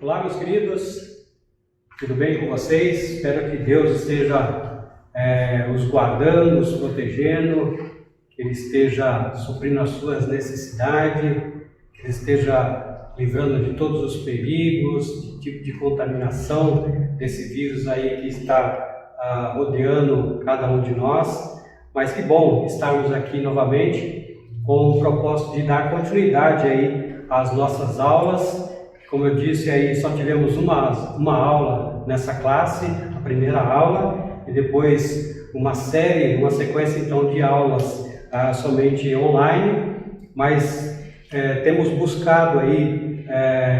Olá, meus queridos, tudo bem com vocês? Espero que Deus esteja os guardando, os protegendo, que Ele esteja suprindo as suas necessidades, que Ele esteja livrando de todos os perigos, de tipo de contaminação desse vírus aí que está rodeando cada um de nós. Mas que bom estarmos aqui novamente com o propósito de dar continuidade aí às nossas aulas. Como eu disse aí, só tivemos uma aula nessa classe, a primeira aula, e depois uma sequência então de aulas somente online, mas temos buscado aí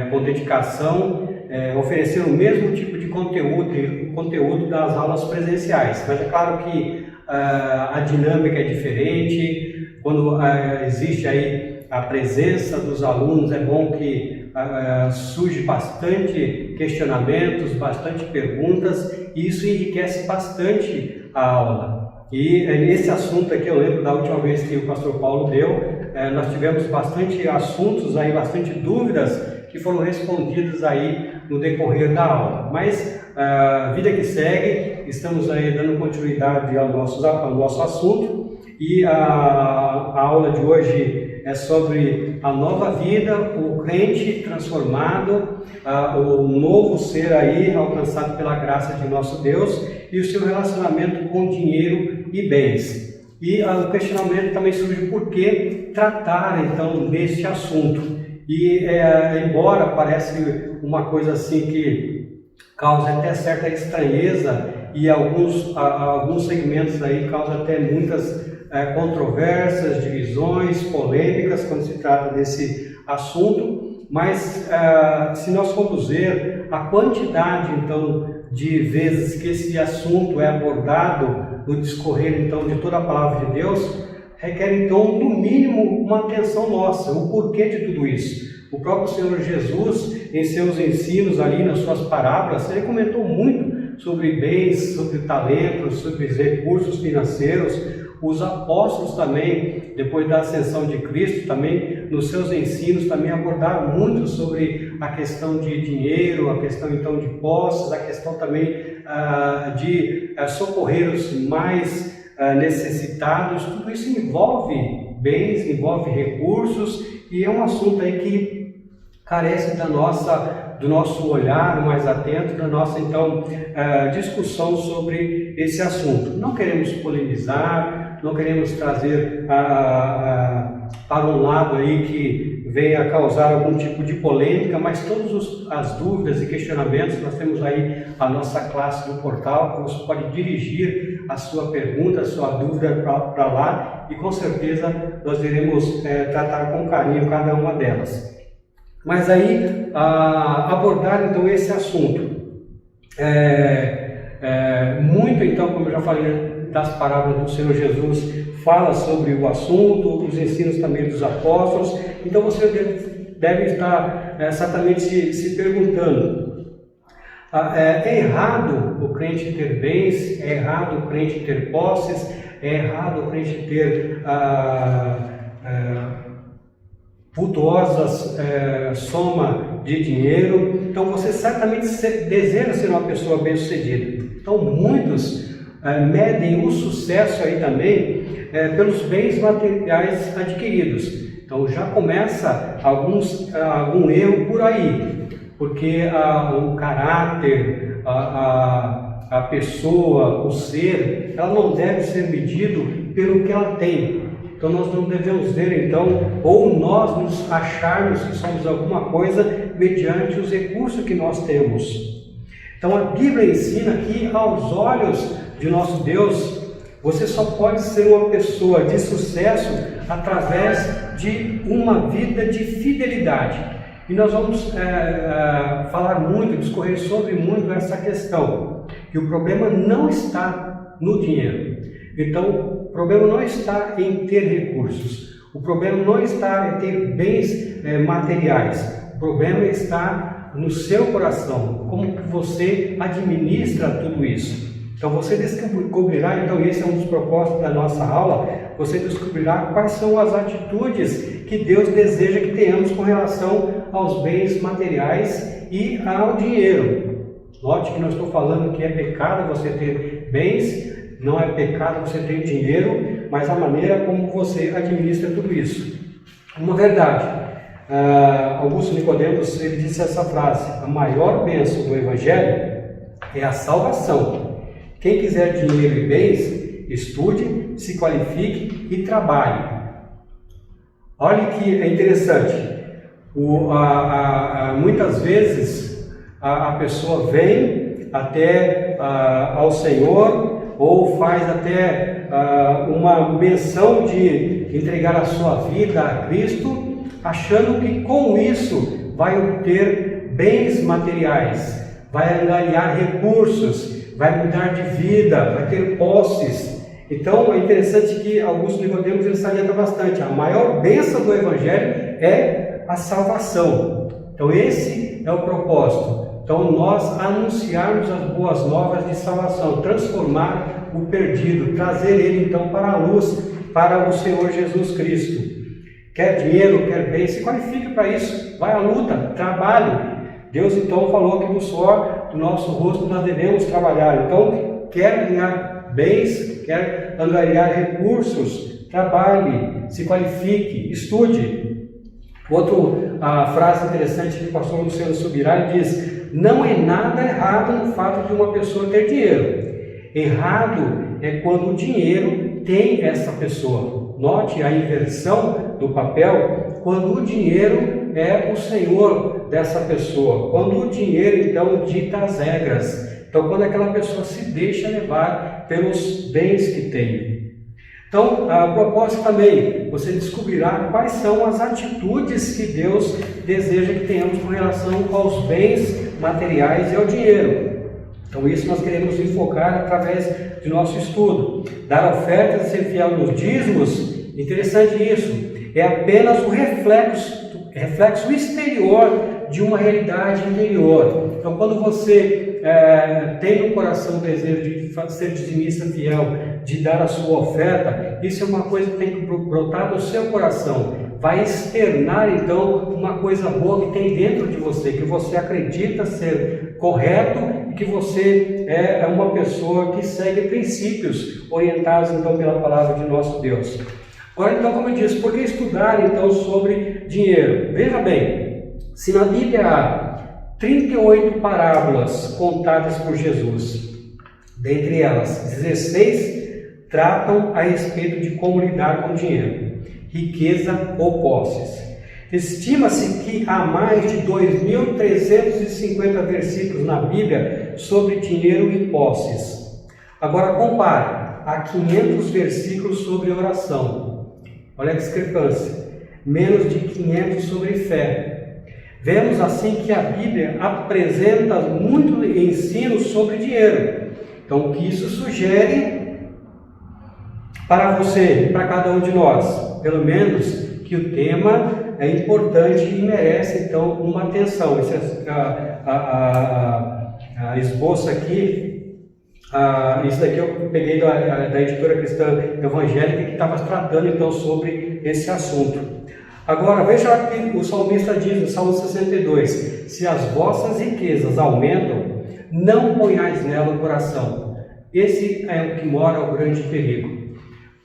com dedicação oferecer o mesmo tipo de conteúdo das aulas presenciais, mas é claro que a dinâmica é diferente. Quando existe aí a presença dos alunos, é bom que surge bastante questionamentos, bastante perguntas, e isso enriquece bastante a aula. E nesse assunto aqui, eu lembro da última vez que o pastor Paulo deu, nós tivemos bastante assuntos aí, bastante dúvidas que foram respondidas aí no decorrer da aula. Mas vida que segue, estamos aí dando continuidade ao nosso assunto, e a aula de hoje é sobre a nova vida, o crente transformado, o novo ser aí alcançado pela graça de nosso Deus e o seu relacionamento com dinheiro e bens. E o questionamento também surge por que tratar então deste assunto. E embora pareça uma coisa assim que causa até certa estranheza, e alguns segmentos aí causam até muitas controvérsias, divisões, polêmicas quando se trata desse assunto, mas se nós formos ver a quantidade então de vezes que esse assunto é abordado no discorrer então de toda a palavra de Deus, requer então no mínimo uma atenção nossa, o porquê de tudo isso. O próprio Senhor Jesus, em seus ensinos ali nas suas parábolas, ele comentou muito sobre bens, sobre talentos, sobre recursos financeiros. Os apóstolos também, depois da ascensão de Cristo, também nos seus ensinos também abordaram muito sobre a questão de dinheiro, a questão então de posses, a questão também de socorrer os mais necessitados. Tudo isso envolve bens, envolve recursos, e é um assunto aí que carece do nosso olhar mais atento, da nossa então discussão sobre esse assunto. Não queremos polemizar, não queremos trazer para um lado aí que venha causar algum tipo de polêmica, mas todas as dúvidas e questionamentos, nós temos aí a nossa classe no portal, que você pode dirigir a sua pergunta, a sua dúvida para lá, e com certeza nós iremos tratar com carinho cada uma delas. Mas aí, abordar então esse assunto, muito então, como eu já falei, das parábolas do Senhor Jesus, fala sobre o assunto, os ensinos também dos apóstolos. Então você deve estar certamente se perguntando, é errado o crente ter bens? É errado o crente ter posses? É errado o crente ter vultuosas soma de dinheiro? Então você certamente deseja ser uma pessoa bem-sucedida. Então muitos medem o sucesso aí também pelos bens materiais adquiridos. Então já começa algum erro por aí, porque o caráter, a pessoa, o ser, ela não deve ser medido pelo que ela tem. Então nós não devemos ver então, ou nós nos acharmos que somos alguma coisa mediante os recursos que nós temos. Então a Bíblia ensina que aos olhos de nosso Deus, você só pode ser uma pessoa de sucesso através de uma vida de fidelidade. E nós vamos falar muito, discorrer sobre muito essa questão, que o problema não está no dinheiro. Então, o problema não está em ter recursos, o problema não está em ter bens materiais, o problema está no seu coração, como você administra tudo isso. Então você descobrirá, então esse é um dos propósitos da nossa aula, você descobrirá quais são as atitudes que Deus deseja que tenhamos com relação aos bens materiais e ao dinheiro. Note que não estou falando que é pecado você ter bens, não é pecado você ter dinheiro, mas a maneira como você administra tudo isso. Uma verdade, Augusto Nicodemos, ele disse essa frase: a maior bênção do Evangelho é a salvação. Quem quiser dinheiro e bens, estude, se qualifique e trabalhe. Olha que é interessante, muitas vezes a pessoa vem até ao Senhor ou faz até uma menção de entregar a sua vida a Cristo, achando que com isso vai obter bens materiais, vai angariar recursos, vai mudar de vida, vai ter posses. Então é interessante que Augusto Nicodemos ele salienta bastante: a maior bênção do Evangelho é a salvação. Então esse é o propósito. Então nós anunciarmos as boas novas de salvação, transformar o perdido, trazer ele então para a luz, para o Senhor Jesus Cristo. Quer dinheiro, quer bem, se qualifique para isso, vai à luta, trabalhe. Deus então falou que no suor do nosso rosto nós devemos trabalhar. Então, quer ganhar bens, quer angariar recursos, trabalhe, se qualifique, estude. Outra frase interessante que o pastor Luciano Subirá diz: não é nada errado no fato de uma pessoa ter dinheiro. Errado é quando o dinheiro tem essa pessoa. Note a inversão do papel, quando o dinheiro é o senhor dessa pessoa, quando o dinheiro então dita as regras. Então quando aquela pessoa se deixa levar pelos bens que tem. Então a propósito também, você descobrirá quais são as atitudes que Deus deseja que tenhamos com relação aos bens materiais e ao dinheiro. Então isso nós queremos enfocar através de nosso estudo. Dar ofertas e ser fiel nos dízimos, interessante isso, é apenas o reflexo exterior de uma realidade interior. Então quando você tem no coração o desejo de ser dizimista fiel, de dar a sua oferta, isso é uma coisa que tem que brotar do seu coração. Vai externar então uma coisa boa que tem dentro de você, que você acredita ser correto e que você é uma pessoa que segue princípios orientados então pela palavra de nosso Deus. Agora então, como eu disse, por que estudar então sobre dinheiro? Veja bem, se na Bíblia há 38 parábolas contadas por Jesus, dentre elas 16 tratam a respeito de como lidar com dinheiro, riqueza ou posses. Estima-se que há mais de 2.350 versículos na Bíblia sobre dinheiro e posses. Agora compare, há 500 versículos sobre oração. Olha a discrepância. Menos de 500 sobre fé. Vemos assim que a Bíblia apresenta muito ensino sobre dinheiro. Então o que isso sugere para você, para cada um de nós? Pelo menos que o tema é importante e merece então uma atenção. Esse esboço aqui, isso daqui eu peguei da editora cristã evangélica, que estava tratando então sobre esse assunto. Agora veja que o salmista diz no Salmo 62: se as vossas riquezas aumentam, não ponhais nela o coração. Esse é o que mora o grande perigo.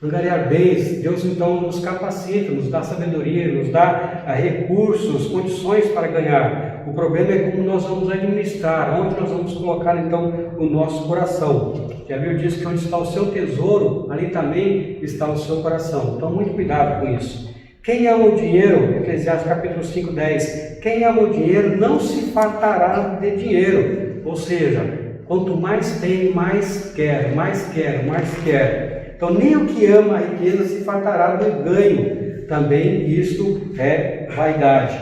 Angariar bens, Deus então nos capacita, nos dá sabedoria, nos dá recursos, condições para ganhar. O problema é como nós vamos administrar, onde nós vamos colocar então o nosso coração. Já viu, diz que onde está o seu tesouro, ali também está o seu coração. Então muito cuidado com isso. Quem ama o dinheiro, Eclesiastes capítulo 5, 10, quem ama o dinheiro não se fartará de dinheiro. Ou seja, quanto mais tem, mais quer, mais quer, mais quer. Então, nem o que ama a riqueza se fartará do ganho. Também isto é vaidade.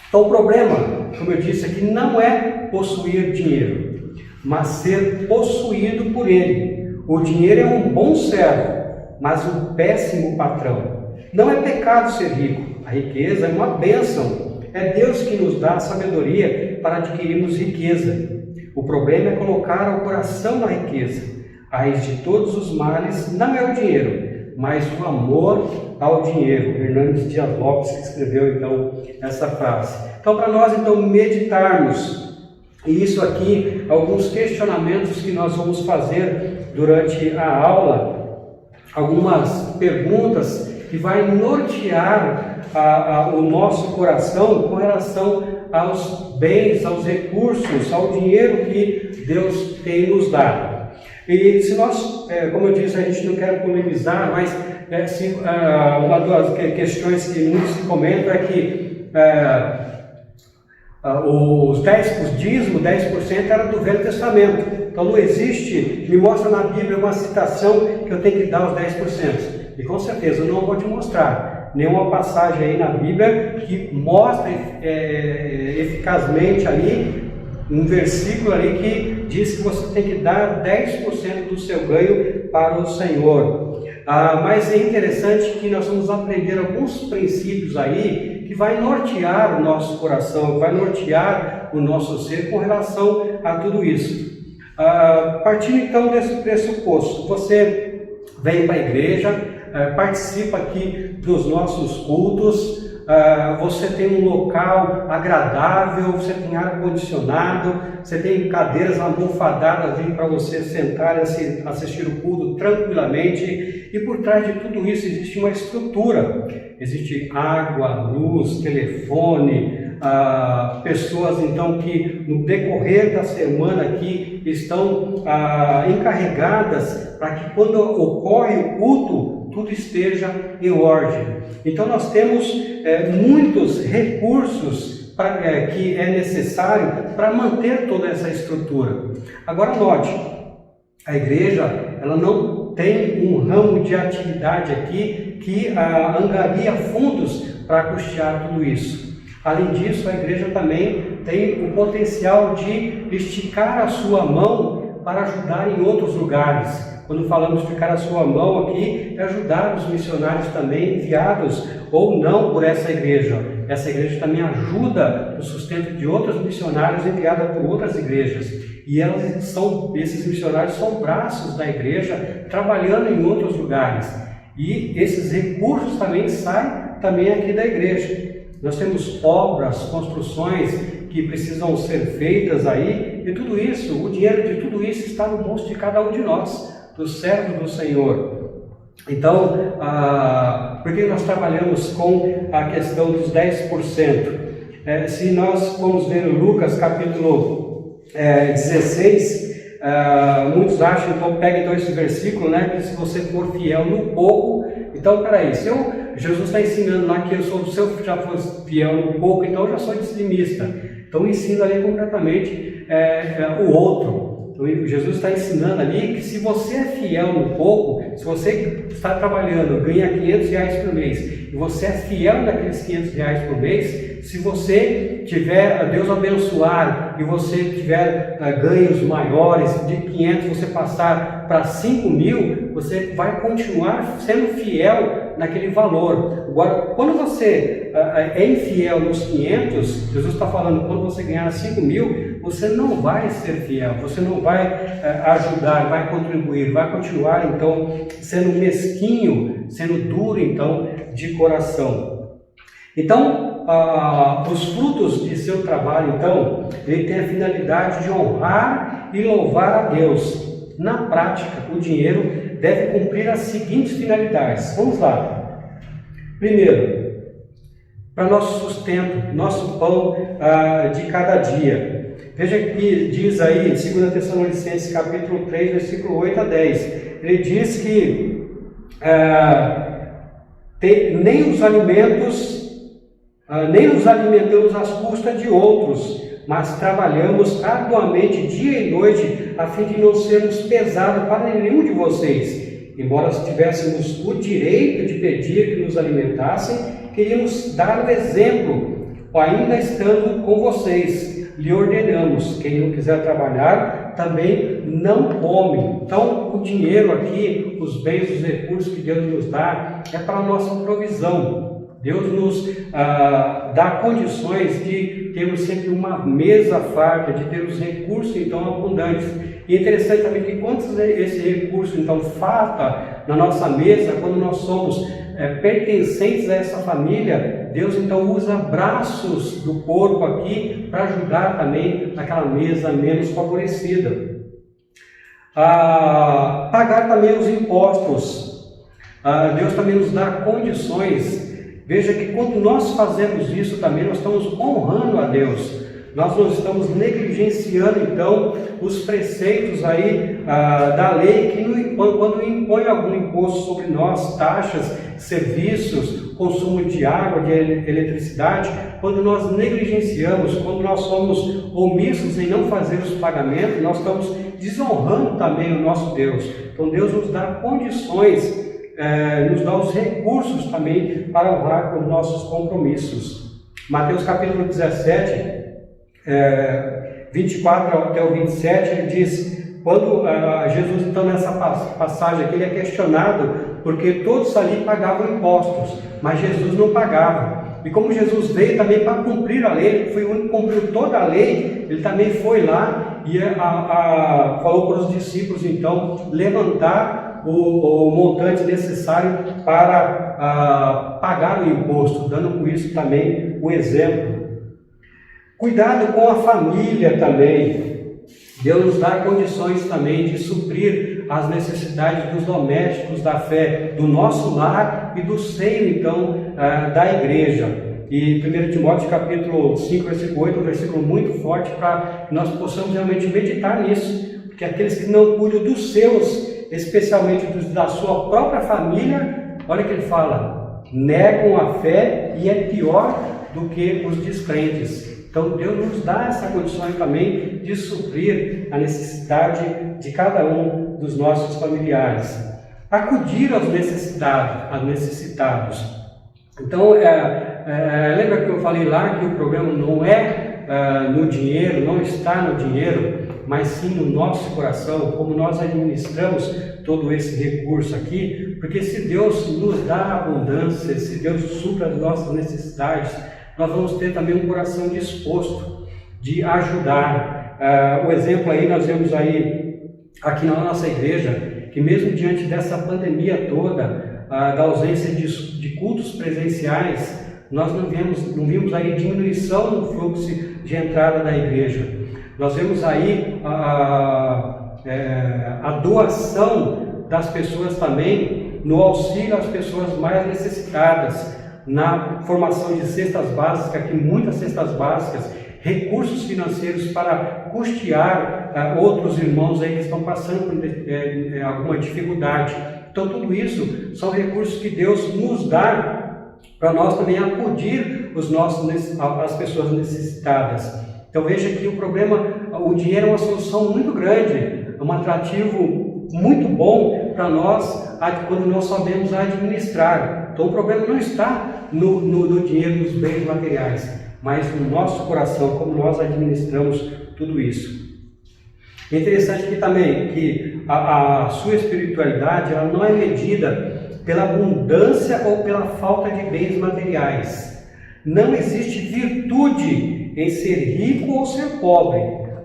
Então, o problema, como eu disse aqui, não é possuir dinheiro, mas ser possuído por ele. O dinheiro é um bom servo, mas um péssimo patrão. Não é pecado ser rico. A riqueza é uma bênção. É Deus que nos dá a sabedoria para adquirirmos riqueza. O problema é colocar o coração na riqueza. A raiz de todos os males não é o dinheiro, mas o amor ao dinheiro. Hernandes Dias Lopes que escreveu então essa frase. Então, para nós então meditarmos, e isso aqui, alguns questionamentos que nós vamos fazer durante a aula, algumas perguntas que vai nortear o nosso coração com relação aos bens, aos recursos, ao dinheiro que Deus tem nos dado. E se nós, como eu disse, a gente não quer polemizar, mas uma das questões que muitos se comentam é que os 10% era do Velho Testamento. Então não existe, me mostra na Bíblia uma citação que eu tenho que dar os 10%. E com certeza eu não vou te mostrar nenhuma passagem aí na Bíblia que mostre eficazmente ali, um versículo ali que diz que você tem que dar 10% do seu ganho para o Senhor. Mas é interessante que nós vamos aprender alguns princípios aí que vai nortear o nosso coração, vai nortear o nosso ser com relação a tudo isso. Partindo então desse pressuposto, você vem para a igreja, participa aqui dos nossos cultos, você tem um local agradável, você tem ar-condicionado, você tem cadeiras almofadadas para você sentar e assistir o culto tranquilamente, e por trás de tudo isso existe uma estrutura, existe água, luz, telefone, pessoas então que no decorrer da semana aqui estão encarregadas para que quando ocorre o culto, tudo esteja em ordem. Então nós temos muitos recursos que é necessário para manter toda essa estrutura. Agora note, a igreja ela não tem um ramo de atividade aqui que angaria fundos para custear tudo isso. Além disso, a igreja também tem o potencial de esticar a sua mão para ajudar em outros lugares. Quando falamos esticar a sua mão aqui, é ajudar os missionários também enviados ou não por essa igreja. Essa igreja também ajuda no sustento de outros missionários enviados por outras igrejas. E esses missionários são braços da igreja trabalhando em outros lugares. E esses recursos também saem também aqui da igreja. Nós temos obras, construções que precisam ser feitas aí, e tudo isso, o dinheiro de tudo isso está no bolso de cada um de nós, dos servos do Senhor. Então, por que nós trabalhamos com a questão dos 10%? Se nós formos ver Lucas capítulo 16, muitos acham, então pega então esse versículo, né, que se você for fiel no pouco, então peraí, Jesus está ensinando lá que se eu já fosse fiel no pouco, então eu já sou dizimista. Então ensina ali completamente o outro. Então, Jesus está ensinando ali que se você é fiel no pouco, se você está trabalhando, ganha R$500 por mês, e você é fiel naqueles R$500 por mês, se você tiver, Deus abençoar, e você tiver ganhos maiores, de 500 você passar para 5.000, você vai continuar sendo fiel naquele valor. Agora, quando você é infiel nos 500, Jesus está falando, quando você ganhar 5.000, você não vai ser fiel, você não vai ajudar, vai contribuir, vai continuar então sendo mesquinho, sendo duro então de coração. Então, os frutos de seu trabalho então, ele tem a finalidade de honrar e louvar a Deus. Na prática, o dinheiro deve cumprir as seguintes finalidades. Vamos lá. Primeiro, para nosso sustento, nosso pão de cada dia. Veja que diz aí em 2 Tessalonicenses capítulo 3, versículo 8 a 10. Ele diz que nem nos alimentamos às custas de outros, mas trabalhamos arduamente dia e noite a fim de não sermos pesados para nenhum de vocês. Embora tivéssemos o direito de pedir que nos alimentassem, queríamos dar o exemplo, ainda estando com vocês. Lhe ordenamos, quem não quiser trabalhar, também não come. Então, o dinheiro aqui, os bens, os recursos que Deus nos dá, é para a nossa provisão. Deus nos dá condições de termos sempre uma mesa farta, de ter os recursos então abundantes. E é interessante também que quando esse recurso então falta na nossa mesa, quando nós somos pertencentes a essa família, Deus então usa braços do corpo aqui para ajudar também naquela mesa menos favorecida. Pagar também os impostos. Deus também nos dá condições. Veja que quando nós fazemos isso também, nós estamos honrando a Deus. Nós não estamos negligenciando, então, os preceitos aí da lei, que quando impõe algum imposto sobre nós, taxas, serviços, consumo de água, de eletricidade, quando nós negligenciamos, quando nós somos omissos em não fazer os pagamentos, nós estamos desonrando também o nosso Deus. Então, Deus nos dá condições, nos dá os recursos também para honrar os nossos compromissos. Mateus capítulo 17, 24 até o 27, ele diz, quando Jesus, então, nessa passagem aqui, ele é questionado, porque todos ali pagavam impostos, mas Jesus não pagava. E como Jesus veio também para cumprir a lei, ele foi o único que cumpriu toda a lei, ele também foi lá e falou para os discípulos, então, levantar o montante necessário para pagar o imposto, dando com isso também o exemplo. Cuidado com a família também. Deus nos dá condições também de suprir as necessidades dos domésticos da fé, do nosso lar e do seio, então, da igreja. E 1 Timóteo capítulo 5, versículo 8, um versículo muito forte para que nós possamos realmente meditar nisso. Porque aqueles que não cuidam dos seus, especialmente da sua própria família, olha que ele fala, negam a fé e é pior do que os descrentes. Então Deus nos dá essa condição também de suprir a necessidade de cada um dos nossos familiares. Acudir aos necessitados. Então, lembra que eu falei lá que o problema não é no dinheiro, não está no dinheiro, mas sim no nosso coração, como nós administramos todo esse recurso aqui, porque se Deus nos dá abundância, se Deus supra as nossas necessidades, nós vamos ter também um coração disposto de ajudar. O exemplo aí, nós vemos aí, aqui na nossa igreja, que mesmo diante dessa pandemia toda, da ausência de cultos presenciais, nós não vimos aí diminuição no fluxo de entrada da igreja. Nós vemos aí a doação das pessoas também, no auxílio às pessoas mais necessitadas, na formação de cestas básicas, aqui muitas cestas básicas, recursos financeiros para custear outros irmãos aí que estão passando por alguma dificuldade. Então tudo isso são recursos que Deus nos dá para nós também acudir as pessoas necessitadas. Então veja que o dinheiro é uma solução muito grande, é um atrativo muito bom para nós quando nós sabemos administrar. Então o problema não está no dinheiro, nos bens materiais, mas no nosso coração, como nós administramos tudo isso. É interessante aqui também que a sua espiritualidade ela não é medida pela abundância ou pela falta de bens materiais. Não existe virtude em ser rico ou ser pobre.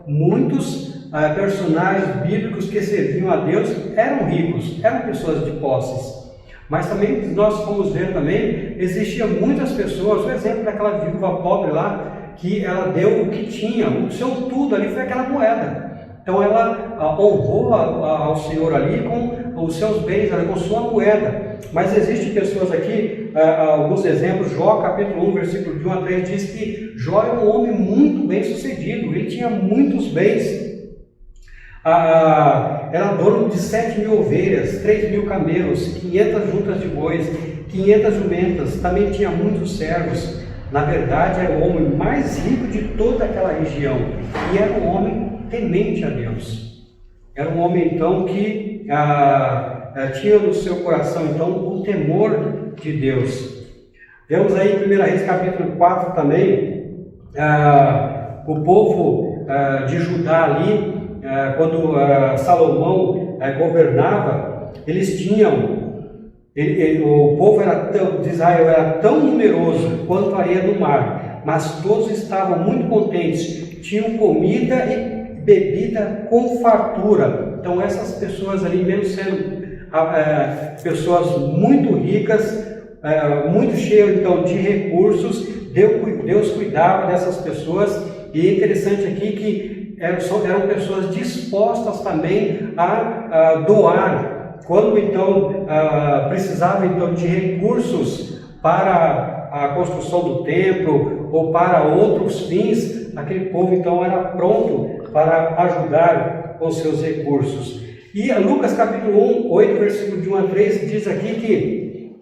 Muitos personagens bíblicos que serviam a Deus eram ricos, eram pessoas de posses. Mas também nós fomos ver também, existiam muitas pessoas, o exemplo daquela viúva pobre lá, que ela deu o que tinha, o seu tudo ali foi aquela moeda. Então ela honrou ao Senhor ali com os seus bens, com sua moeda. Mas existem pessoas aqui, alguns exemplos, Jó capítulo 1, versículo de 1 a 3, diz que Jó era um homem muito bem sucedido, ele tinha muitos bens. Era dono de 7.000 ovelhas, 3.000 camelos, 500 juntas de bois, 500 jumentas, também tinha muitos servos. Na verdade, era o homem mais rico de toda aquela região e era um homem temente a Deus. Era um homem, então, que tinha no seu coração, então, o temor de Deus. Vemos aí em 1 Reis capítulo 4 também, o povo de Judá ali, quando Salomão governava, eles tinham O povo de Israel era tão numeroso quanto a areia do mar, mas todos estavam muito contentes, tinham comida e bebida com fartura. Então essas pessoas ali, mesmo sendo pessoas muito ricas, muito cheias então de recursos, Deus cuidava dessas pessoas. E é interessante aqui que eram pessoas dispostas também a doar. Quando então precisava então de recursos para a construção do templo ou para outros fins, aquele povo então era pronto para ajudar com seus recursos. E Lucas capítulo 1, 8, versículo de 1 a 3 diz aqui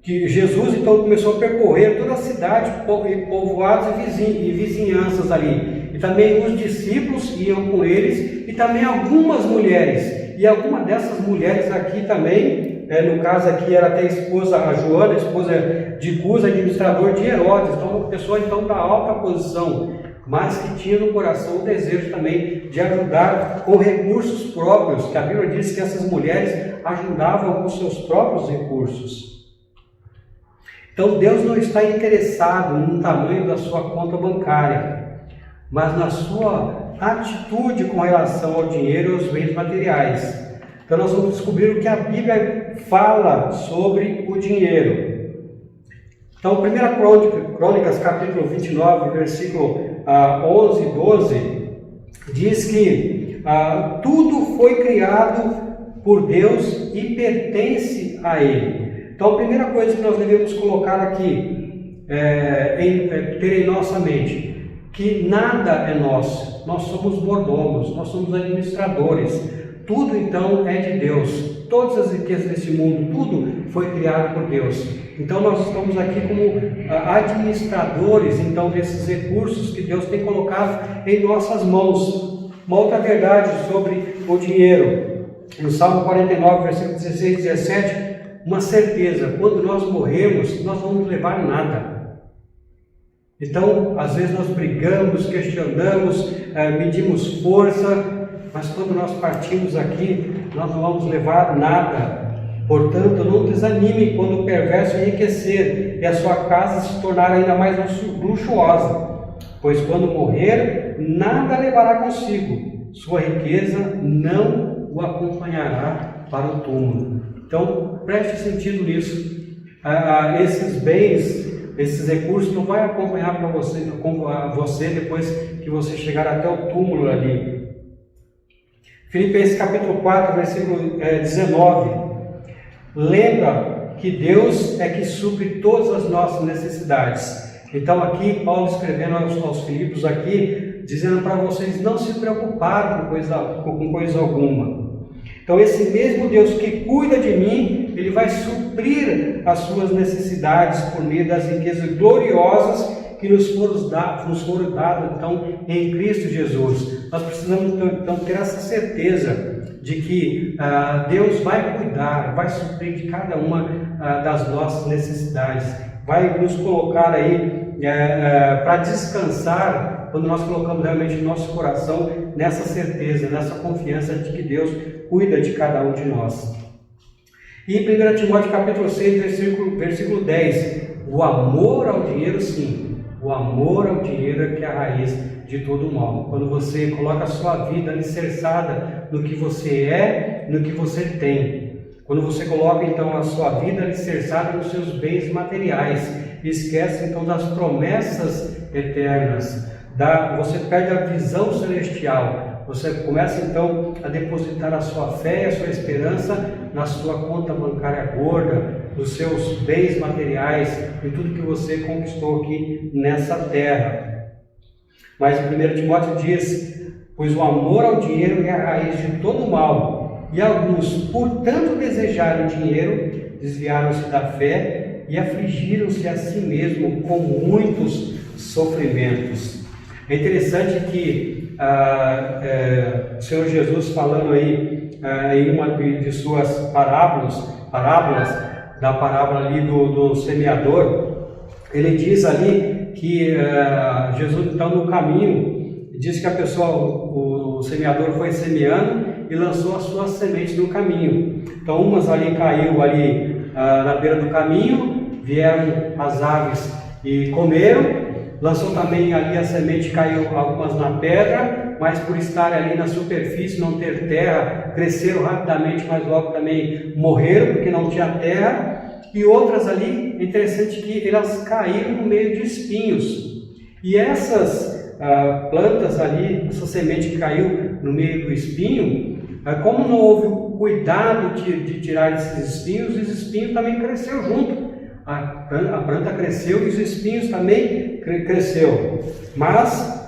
que Jesus então começou a percorrer toda a cidade, povoados e vizinhanças ali. E também os discípulos iam com eles, e também algumas mulheres. E alguma dessas mulheres aqui também, no caso aqui era até a esposa, a Joana, a esposa de Cusa, administrador de Herodes. Então uma pessoa então da alta posição, mas que tinha no coração o desejo também de ajudar com recursos próprios, que a Bíblia diz que essas mulheres ajudavam com seus próprios recursos. Então Deus não está interessado no tamanho da sua conta bancária, mas na sua atitude com relação ao dinheiro e aos bens materiais. Então nós vamos descobrir o que a Bíblia fala sobre o dinheiro. Então 1 Crônicas capítulo 29, versículo 11 e 12, diz que tudo foi criado por Deus e pertence a Ele. Então a primeira coisa que nós devemos colocar aqui, ter em nossa mente, que nada é nosso, nós somos mordomos, nós somos administradores, tudo então é de Deus, todas as riquezas desse mundo, tudo foi criado por Deus. Então nós estamos aqui como administradores então desses recursos que Deus tem colocado em nossas mãos. Uma outra verdade sobre o dinheiro, no Salmo 49, versículo 16 e 17, uma certeza: quando nós morremos, nós não vamos levar nada. Então, às vezes nós brigamos, questionamos, medimos força, mas quando nós partimos aqui, nós não vamos levar nada. Portanto, não desanime quando o perverso enriquecer e a sua casa se tornar ainda mais luxuosa, pois quando morrer, nada levará consigo, sua riqueza não o acompanhará para o túmulo. Então, preste sentido nisso. Esses bens, esses recursos não vai acompanhar para você depois que você chegar até o túmulo ali. Filipenses capítulo 4, versículo 19. Lembra que Deus é que supre todas as nossas necessidades. Então aqui Paulo escrevendo aos Filipos aqui, dizendo para vocês não se preocuparem com coisa alguma. Então esse mesmo Deus que cuida de mim, Ele vai suprir as suas necessidades por meio das riquezas gloriosas que nos foram dadas então, em Cristo Jesus. Nós precisamos então ter essa certeza de que Deus vai cuidar, vai suprir de cada uma das nossas necessidades, vai nos colocar aí para descansar quando nós colocamos realmente o nosso coração nessa certeza, nessa confiança de que Deus cuida de cada um de nós. E em 1 Timóteo capítulo 6, versículo 10, o amor ao dinheiro, sim, o amor ao dinheiro é que é a raiz de todo o mal. Quando você coloca a sua vida alicerçada no que você é, no que você tem. Quando você coloca então a sua vida alicerçada nos seus bens materiais, esquece então das promessas eternas, você perde a visão celestial, você começa então a depositar a sua fé e a sua esperança na sua conta bancária gorda, nos seus bens materiais, em tudo que você conquistou aqui nessa terra. Mas em 1 Timóteo diz: pois o amor ao dinheiro é a raiz de todo o mal, e alguns, por tanto desejarem dinheiro, desviaram-se da fé e afligiram-se a si mesmo com muitos sofrimentos. É interessante que o Senhor Jesus, falando aí em uma de suas parábolas, da parábola ali do semeador, ele diz ali que Jesus então no caminho, diz que a pessoa, o o semeador foi semeando e lançou as suas sementes no caminho. Então umas ali caiu ali na beira do caminho, vieram as aves e comeram. Lançou também ali a semente, caiu algumas na pedra, mas por estar ali na superfície, não ter terra, cresceram rapidamente, mas logo também morreram porque não tinha terra. E outras ali, interessante que elas caíram no meio de espinhos. E essas plantas ali, essa semente que caiu no meio do espinho, como não houve o cuidado de tirar esses espinhos, os espinhos também cresceram junto. A planta cresceu e os espinhos também cresceu. Mas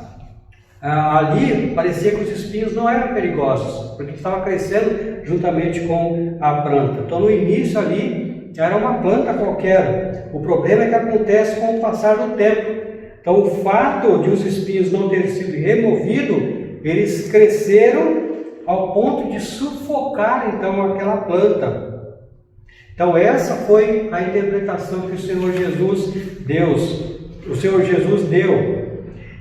ali parecia que os espinhos não eram perigosos, porque estava crescendo juntamente com a planta. Então no início ali era uma planta qualquer. O problema é que acontece com o passar do tempo. Então o fato de os espinhos não terem sido removidos, eles cresceram ao ponto de sufocar então aquela planta. Então essa foi a interpretação que o Senhor Jesus deu.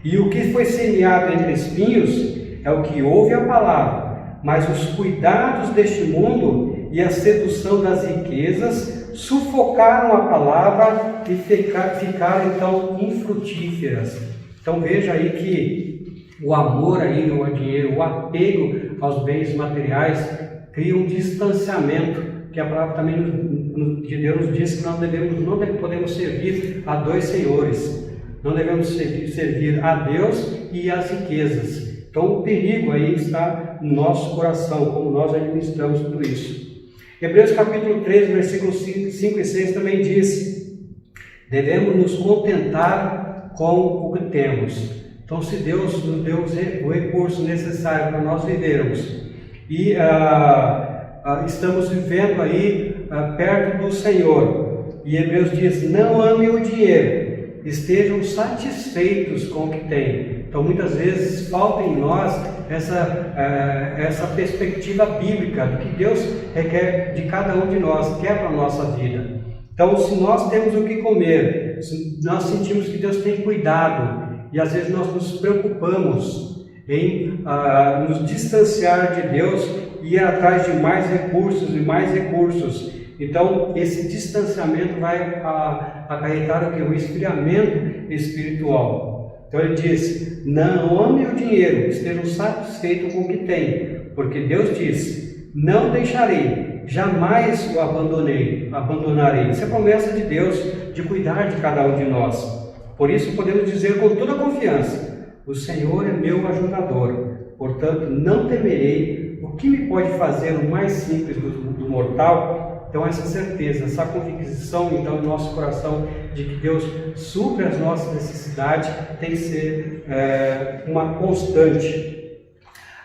E o que foi semeado entre espinhos é o que ouve a palavra, mas os cuidados deste mundo e a sedução das riquezas sufocaram a palavra e ficaram então infrutíferas. Então veja aí que o amor aí ao dinheiro, o apego aos bens materiais cria um distanciamento, que a palavra também de Deus nos diz que não podemos servir a dois senhores. Não devemos servir a Deus e às riquezas. Então o perigo aí está no nosso coração, como nós administramos tudo isso. Hebreus capítulo 3, versículos 5 e 6 também diz: devemos nos contentar com o que temos. Então se Deus nos deu o recurso necessário para nós vivermos e estamos vivendo aí perto do Senhor, e Hebreus diz: não amem o dinheiro, estejam satisfeitos com o que têm. Então muitas vezes falta em nós essa perspectiva bíblica do que Deus requer de cada um de nós, quer para a nossa vida. Então se nós temos o que comer, se nós sentimos que Deus tem cuidado, e às vezes nós nos preocupamos em nos distanciar de Deus e ir atrás de mais recursos e mais recursos, então esse distanciamento vai acarretar o que? O esfriamento espiritual. Então ele diz: não ame o dinheiro, estejam satisfeitos com o que tem, porque Deus diz: não deixarei, jamais o abandonarei. Isso é promessa de Deus, de cuidar de cada um de nós. Por isso podemos dizer com toda confiança: o Senhor é meu ajudador, portanto não temerei. O que me pode fazer o mais simples do mortal? Então essa certeza, essa convicção então no nosso coração de que Deus supre as nossas necessidades tem que ser uma constante.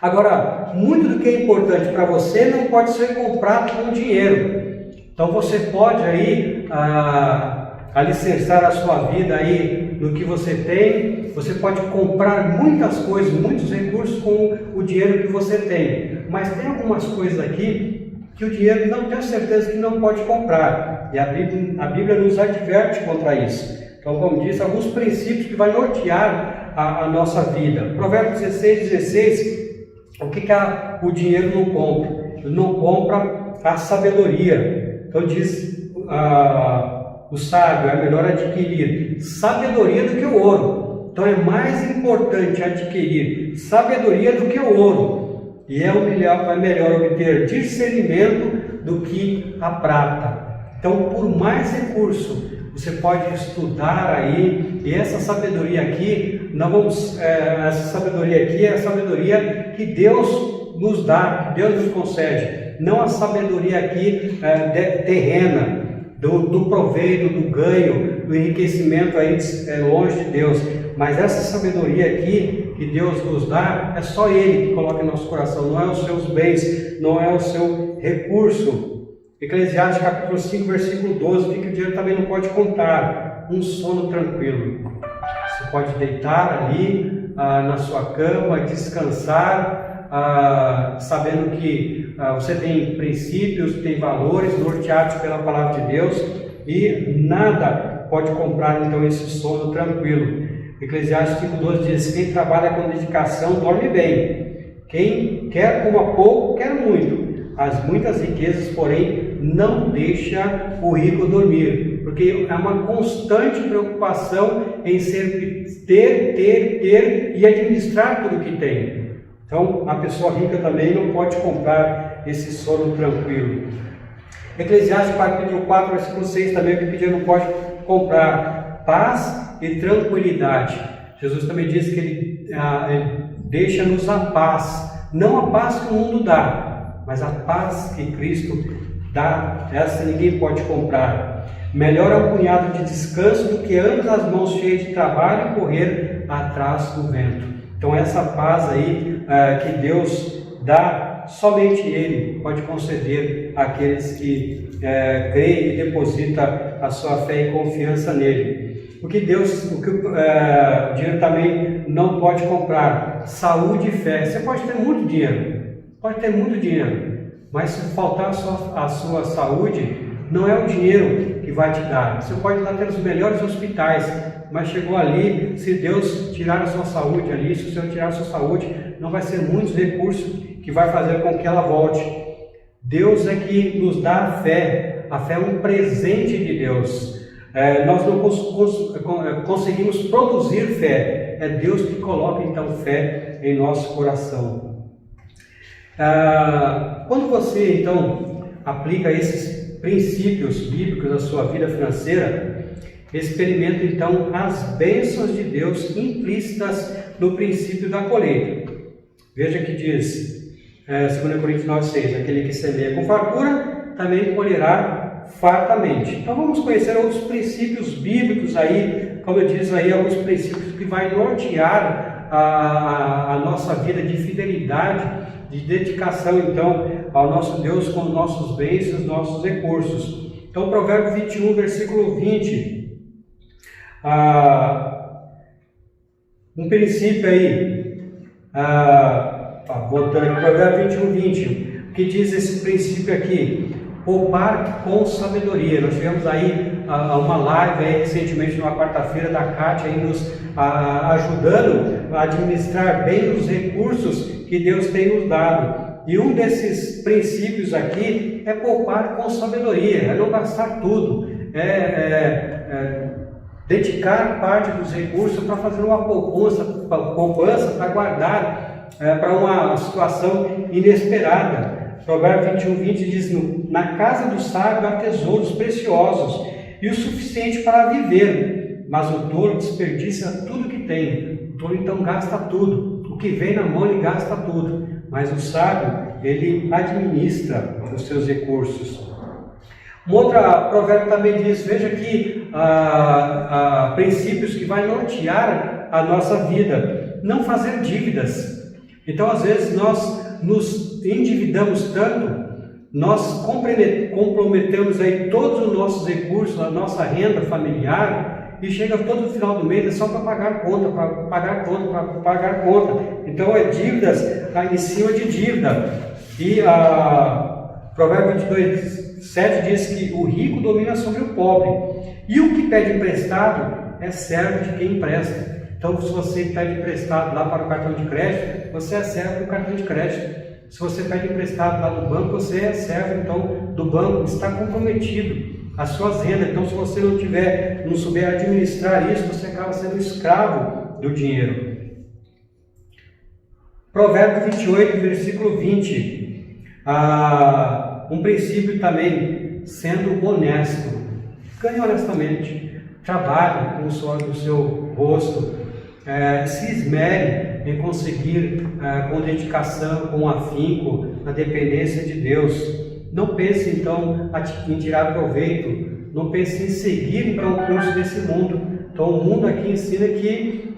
Agora, muito do que é importante para você não pode ser comprado com dinheiro. Então você pode aí alicerçar a sua vida aí no que você tem. Você pode comprar muitas coisas, muitos recursos com o dinheiro que você tem, mas tem algumas coisas aqui que o dinheiro não tenho certeza que não pode comprar, e a Bíblia nos adverte contra isso. Então, como disse, alguns princípios que vai nortear a nossa vida. Provérbios 16, o que o dinheiro não compra? Ele não compra a sabedoria. Então diz o sábio: é melhor adquirir sabedoria do que o ouro. Então é mais importante adquirir sabedoria do que o ouro, e é melhor obter discernimento do que a prata. Então, por mais recurso você pode estudar aí, e essa sabedoria aqui, essa sabedoria aqui é a sabedoria que Deus nos dá, que Deus nos concede, não a sabedoria aqui terrena, do proveito, do ganho, do enriquecimento aí longe de Deus. Mas essa sabedoria aqui que Deus nos dá, é só Ele que coloca em nosso coração, não é os seus bens, não é o seu recurso. Eclesiastes capítulo 5, versículo 12, que o dinheiro também não pode comprar: um sono tranquilo. Você pode deitar ali na sua cama, descansar, sabendo que você tem princípios, tem valores norteados pela palavra de Deus, e nada pode comprar então esse sono tranquilo. Eclesiastes 5,12 diz: quem trabalha com dedicação dorme bem, Quem quer coma pouco, quer muito. As muitas riquezas, porém, não deixa o rico dormir, porque é uma constante preocupação em sempre ter e administrar tudo que tem. Então, a pessoa rica também não pode comprar esse sono tranquilo. Eclesiastes capítulo 4, versículo 6 também, que pedir não pode comprar paz e tranquilidade. Jesus também diz que ele deixa-nos a paz, não a paz que o mundo dá, mas a paz que Cristo dá. Essa ninguém pode comprar. Melhor é um punhado de descanso do que anos as mãos cheias de trabalho e correr atrás do vento. Então essa paz aí que Deus dá, somente Ele pode conceder àqueles que creem e depositam a sua fé e confiança nele. O que o dinheiro também não pode comprar, saúde e fé. Você pode ter muito dinheiro, mas se faltar a sua saúde, não é o dinheiro que vai te dar. Você pode ir lá ter os melhores hospitais, mas chegou ali, se Deus tirar a sua saúde ali, se o Senhor tirar a sua saúde, não vai ser muitos recursos que vai fazer com que ela volte. Deus é que nos dá a fé é um presente de Deus. Nós não conseguimos produzir fé, é Deus que coloca então fé em nosso coração. Quando você então aplica esses princípios bíblicos na sua vida financeira, experimenta então as bênçãos de Deus implícitas no princípio da colheita. Veja que diz 2 Coríntios 9,6: aquele que semeia com fartura também colherá fartamente. Então vamos conhecer outros princípios bíblicos aí, como eu disse aí, alguns princípios que vai nortear a nossa vida de fidelidade, de dedicação então ao nosso Deus com os nossos bens e os nossos recursos. Então Provérbio 21, versículo 20, um princípio aí, voltando aqui, Provérbio 21, 20, que diz esse princípio aqui: poupar com sabedoria. Nós tivemos aí uma live aí, recentemente, numa quarta-feira, da Kátia, aí nos ajudando a administrar bem os recursos que Deus tem nos dado. E um desses princípios aqui é poupar com sabedoria, é não gastar tudo, dedicar parte dos recursos para fazer uma poupança para guardar para uma situação inesperada. Provérbio 21, 20 diz: na casa do sábio há tesouros preciosos e o suficiente para viver, mas o tolo desperdiça tudo que tem. O tolo então gasta tudo, o que vem na mão ele gasta tudo, mas o sábio ele administra os seus recursos. Um outro provérbio também diz, veja que princípios que vai nortear a nossa vida: não fazer dívidas. Então às vezes nós nos endividamos tanto, nós comprometemos aí todos os nossos recursos, a nossa renda familiar, e chega todo o final do mês é só para pagar conta. Então é dívidas em cima de dívida. E Provérbio 22, 7 diz que o rico domina sobre o pobre, e o que pede emprestado é servo de quem empresta. Então, se você pede emprestado lá para o cartão de crédito, você é servo do cartão de crédito. Se você pede emprestado lá no banco, você é servo então do banco, está comprometido às suas rendas. Então, se você não souber administrar isso, você acaba sendo escravo do dinheiro. Provérbio 28, versículo 20, um princípio também: sendo honesto, ganhe honestamente, trabalhe com o suor do seu rosto, se esmere em conseguir com dedicação, com afinco, na dependência de Deus. Não pense então em tirar proveito, não pense em seguir então o curso desse mundo. Então o mundo aqui ensina que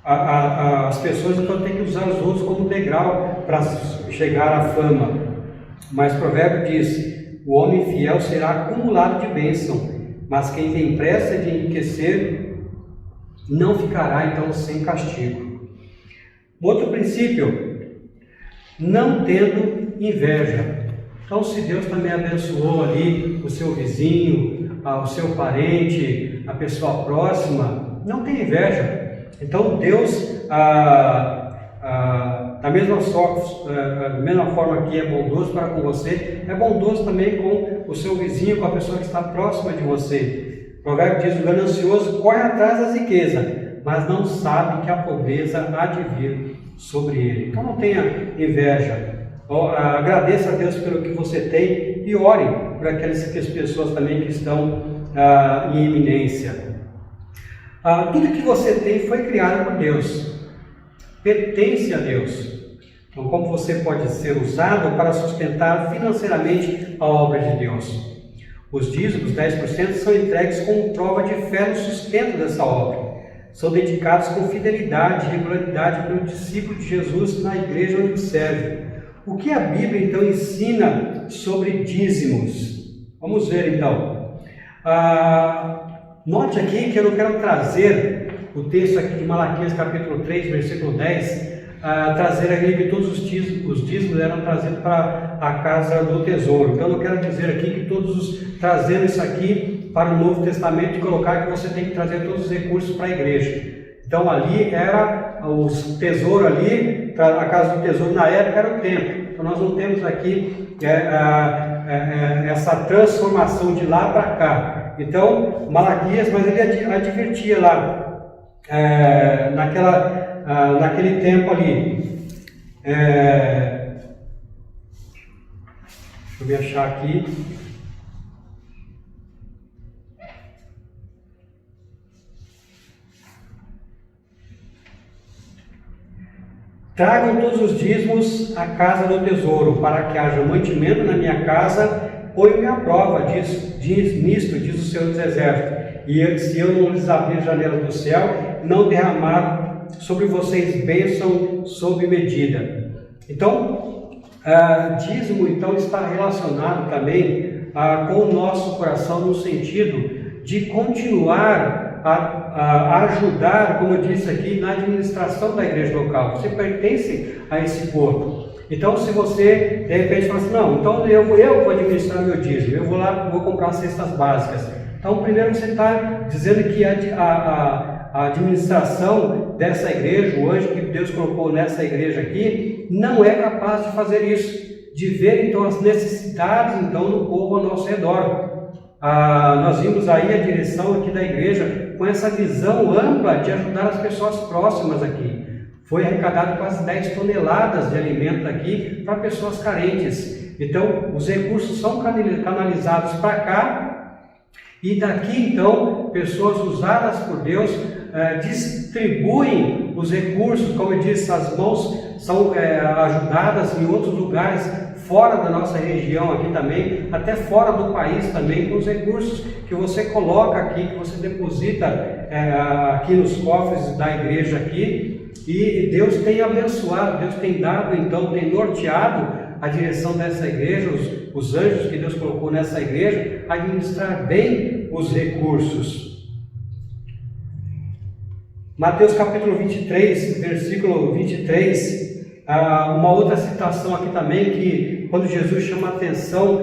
as pessoas então têm que usar os outros como degrau para chegar à fama. Mas o provérbio diz: o homem fiel será acumulado de bênção, mas quem tem pressa de enriquecer não ficará então sem castigo. Outro princípio: não tendo inveja. Então, se Deus também abençoou ali o seu vizinho, o seu parente, a pessoa próxima, não tem inveja. Então Deus da mesma forma que é bondoso para com você, é bondoso também com o seu vizinho, com a pessoa que está próxima de você. O provérbio diz: o ganancioso corre atrás das riquezas, mas não sabe que a pobreza há de vir sobre ele. Então não tenha inveja. Agradeça a Deus pelo que você tem e ore por aquelas pessoas também que estão em iminência. Tudo que você tem foi criado por Deus, pertence a Deus. Então, como você pode ser usado para sustentar financeiramente a obra de Deus? Os dízimos, 10%, são entregues como prova de fé no sustento dessa obra. São dedicados com fidelidade e regularidade pelo discípulo de Jesus na igreja onde serve. O que a Bíblia, então, ensina sobre dízimos? Vamos ver, então. Note aqui que eu não quero trazer o texto aqui de Malaquias, capítulo 3, versículo 10, trazer aqui que todos os dízimos eram trazidos para a casa do tesouro. Então, eu quero dizer aqui que trazendo isso aqui para o Novo Testamento e colocar que você tem que trazer todos os recursos para a igreja. Então, ali era o tesouro ali, a casa do tesouro na época era o templo. Então, nós não temos aqui essa transformação de lá para cá. Então, Malaquias, mas ele advertia lá, naquele tempo ali. Deixa eu me achar aqui. Tragam todos os dízimos à casa do tesouro, para que haja mantimento na minha casa. Põe-me à prova, diz nisto, diz o Senhor dos Exércitos. E se eu não lhes abrir a janela do céu, não derramar sobre vocês bênção sob medida. Então, dízimo então está relacionado também com o nosso coração, no sentido de continuar a ajudar, como eu disse aqui, na administração da igreja local. Você pertence a esse corpo. Então, se você, de repente, fala assim, não, então eu vou administrar meu dízimo, eu vou lá, vou comprar cestas básicas. Então, primeiro você está dizendo que a administração dessa igreja, o anjo que Deus colocou nessa igreja aqui, não é capaz de fazer isso, de ver então as necessidades então do povo ao nosso redor. Nós vimos aí a direção aqui da igreja com essa visão ampla de ajudar as pessoas próximas aqui. Foi arrecadado quase 10 toneladas de alimento aqui para pessoas carentes. Então, os recursos são canalizados para cá e daqui, então, pessoas usadas por Deus distribuem os recursos, como eu disse, as mãos são ajudadas em outros lugares, fora da nossa região aqui também, até fora do país também, com os recursos que você coloca aqui, que você deposita aqui nos cofres da igreja aqui. E Deus tem abençoado, Deus tem dado, então, tem norteado a direção dessa igreja, os anjos que Deus colocou nessa igreja, a administrar bem os recursos. Mateus capítulo 23, versículo 23, uma outra citação aqui também, que quando Jesus chama a atenção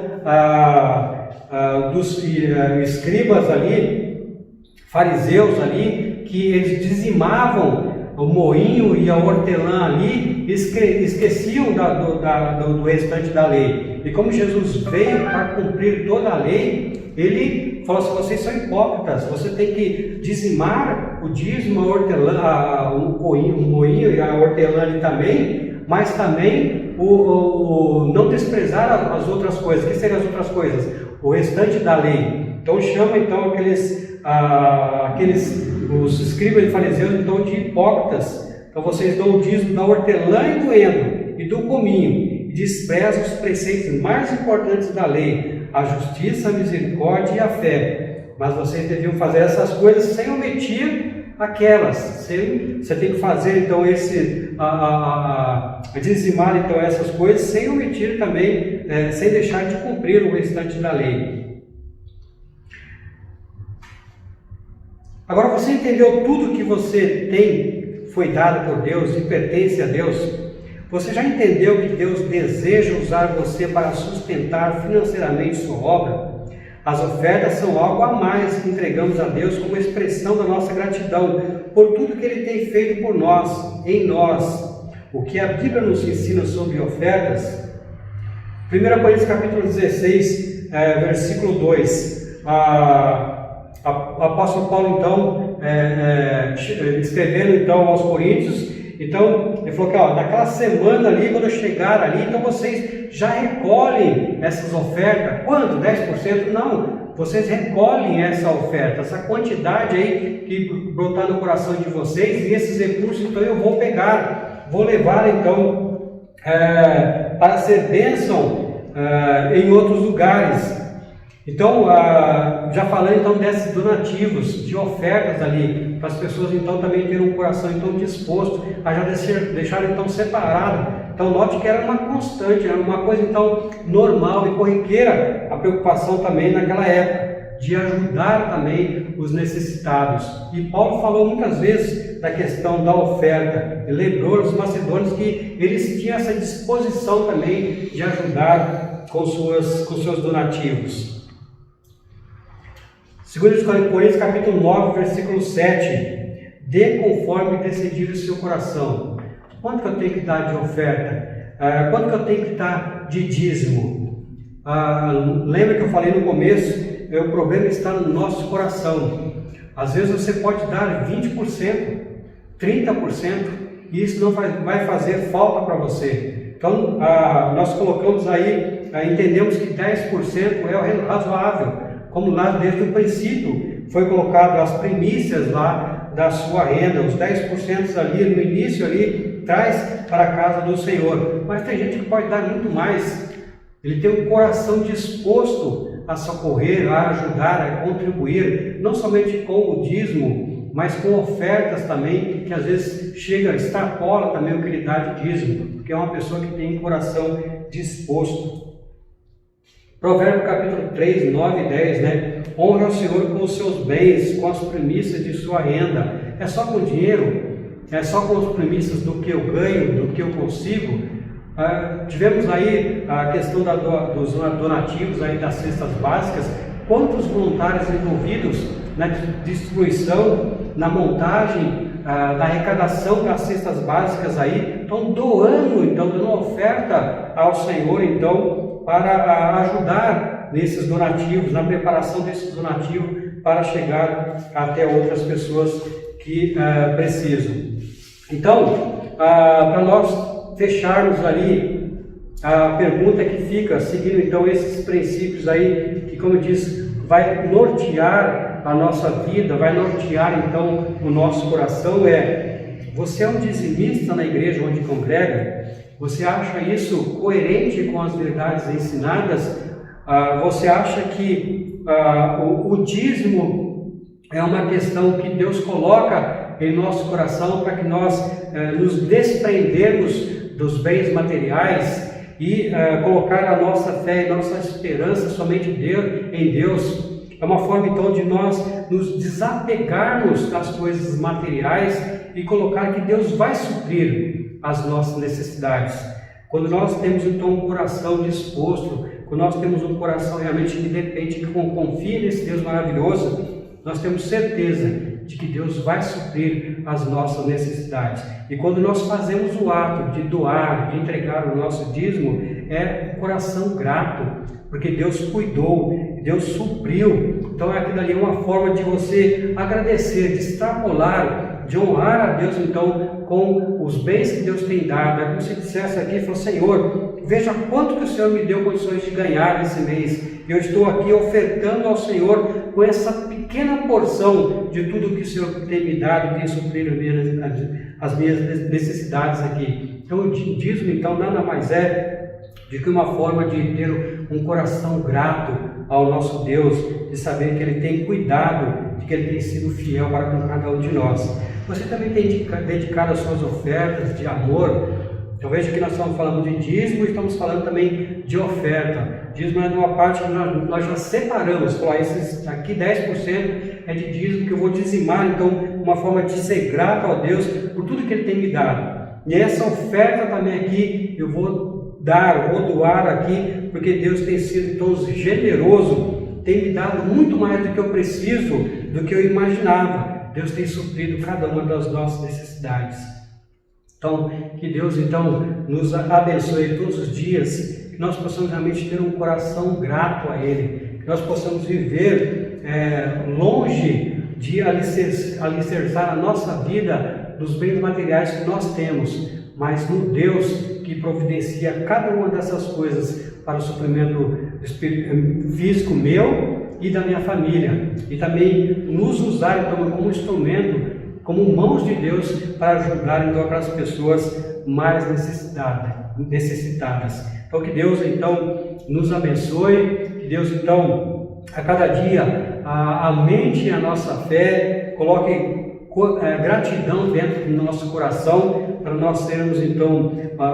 dos escribas ali, fariseus ali, que eles dizimavam o moinho e a hortelã ali, esqueciam do restante da lei. E como Jesus veio para cumprir toda a lei, ele falou assim, vocês são hipócritas, você tem que dizimar o dízimo, a hortelã, o moinho e a hortelã ali também, mas também não desprezar as outras coisas. O que seriam as outras coisas? O restante da lei. Então chama então os escribas e fariseus então de hipócritas. Então vocês dão o dízimo da hortelã e do endro e do cominho, e desprezam os preceitos mais importantes da lei, a justiça, a misericórdia e a fé. Mas vocês deviam fazer essas coisas sem omitir aquelas. Você tem que fazer então dizimar então essas coisas sem omitir também, sem deixar de cumprir o restante da lei. Agora você entendeu tudo que você tem foi dado por Deus e pertence a Deus? Você já entendeu que Deus deseja usar você para sustentar financeiramente sua obra? As ofertas são algo a mais que entregamos a Deus como expressão da nossa gratidão por tudo que Ele tem feito por nós, em nós. o que a Bíblia nos ensina sobre ofertas. 1 Coríntios capítulo 16, versículo 2, o apóstolo Paulo então, escrevendo então aos Coríntios, então ele falou que naquela semana ali, quando eu chegar ali, então vocês já recolhem essas ofertas. Quanto? 10%? Não, vocês recolhem essa oferta, essa quantidade aí que brotar no coração de vocês, e esses recursos então eu vou pegar, vou levar então para ser bênção em outros lugares. Então, já falando então desses donativos, de ofertas ali, para as pessoas então também terem um coração então disposto a já deixar então separado. Então note que era uma constante, era uma coisa então normal e corriqueira a preocupação também naquela época, de ajudar também os necessitados. E Paulo falou muitas vezes da questão da oferta, ele lembrou os macedônios que eles tinham essa disposição também de ajudar com seus donativos. 2 Coríntios capítulo 9, versículo 7, dê conforme decidir o seu coração. Quanto que eu tenho que dar de oferta? Quanto que eu tenho que dar de dízimo? Lembra que eu falei no começo, o problema está no nosso coração. Às vezes você pode dar 20%, 30%, e isso não vai fazer falta para você. Então, nós colocamos aí, entendemos que 10% é o razoável. Como lá desde o princípio foi colocado as primícias lá da sua renda, os 10% ali no início ali, traz para a casa do Senhor. Mas tem gente que pode dar muito mais, ele tem um coração disposto a socorrer, a ajudar, a contribuir, não somente com o dízimo, mas com ofertas também, que às vezes extrapola também o que ele dá de dízimo, porque é uma pessoa que tem um coração disposto. Provérbio capítulo 3, 9 e 10, né? Honre ao Senhor com os seus bens, com as primícias de sua renda. É só com dinheiro? É só com as primícias do que eu ganho, do que eu consigo? Tivemos aí a questão dos donativos aí das cestas básicas. Quantos voluntários envolvidos na distribuição, na montagem, da arrecadação das cestas básicas aí, estão dando oferta ao Senhor, então, para ajudar nesses donativos, na preparação desses donativos, para chegar até outras pessoas que precisam. Então, para nós fecharmos ali, a pergunta que fica, seguindo então esses princípios aí, que como eu disse, vai nortear a nossa vida, vai nortear então o nosso coração, você é um dizimista na igreja onde congrega? Você acha isso coerente com as verdades ensinadas? Você acha que o dízimo é uma questão que Deus coloca em nosso coração para que nós nos desprendermos dos bens materiais e colocar a nossa fé e nossa esperança somente em Deus? É uma forma então de nós nos desapegarmos das coisas materiais e colocar que Deus vai suprir as nossas necessidades. Quando nós temos então um coração disposto, quando nós temos um coração realmente que depende, que confia nesse Deus maravilhoso, nós temos certeza de que Deus vai suprir as nossas necessidades. E quando nós fazemos o ato de doar, de entregar o nosso dízimo, é um coração grato, porque Deus cuidou, Deus supriu. Então aquilo ali é uma forma de você agradecer, de extrapolar, de honrar a Deus então com os bens que Deus tem dado. É como se dissesse aqui, falou: Senhor, veja quanto que o Senhor me deu condições de ganhar esse mês. Eu estou aqui ofertando ao Senhor com essa pequena porção de tudo que o Senhor tem me dado, tem suprido as minhas necessidades aqui. Então o dízimo então nada mais é de que uma forma de ter um coração grato ao nosso Deus, de saber que Ele tem cuidado, de que Ele tem sido fiel para com cada um de nós. Você também tem dedicado as suas ofertas de amor? Eu vejo que nós estamos falando de dízimo e estamos falando também de oferta. Dízimo é uma parte que nós já separamos, falar, esses aqui 10% é de dízimo que eu vou dizimar, então uma forma de ser grato a Deus por tudo que Ele tem me dado. E essa oferta também aqui eu vou doar aqui, porque Deus tem sido tão generoso, tem me dado muito mais do que eu preciso, do que eu imaginava. Deus tem suprido cada uma das nossas necessidades. Então, que Deus então nos abençoe todos os dias, que nós possamos realmente ter um coração grato a Ele, que nós possamos viver longe de alicerçar a nossa vida dos bens materiais que nós temos, mas no Deus que providencia cada uma dessas coisas para o suprimento físico meu e da minha família, e também nos usar então como instrumento, como mãos de Deus para ajudar então aquelas pessoas mais necessitadas. Então que Deus então nos abençoe, que Deus então a cada dia aumente a nossa fé, coloque gratidão dentro do nosso coração, para nós termos então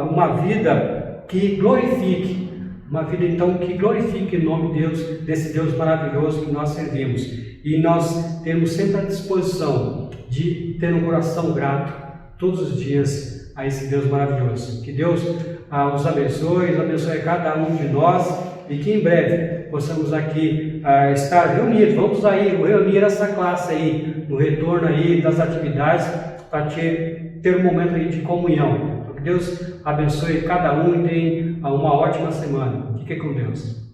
uma vida que glorifique, o nome de Deus, desse Deus maravilhoso que nós servimos. E nós temos sempre a disposição de ter um coração grato todos os dias a esse Deus maravilhoso. Que Deus os abençoe cada um de nós, e que em breve possamos aqui estar reunidos. Vamos aí reunir essa classe aí, no retorno aí das atividades, para ter um momento aí de comunhão. Que Deus abençoe cada um e tenha uma ótima semana. Fique com Deus.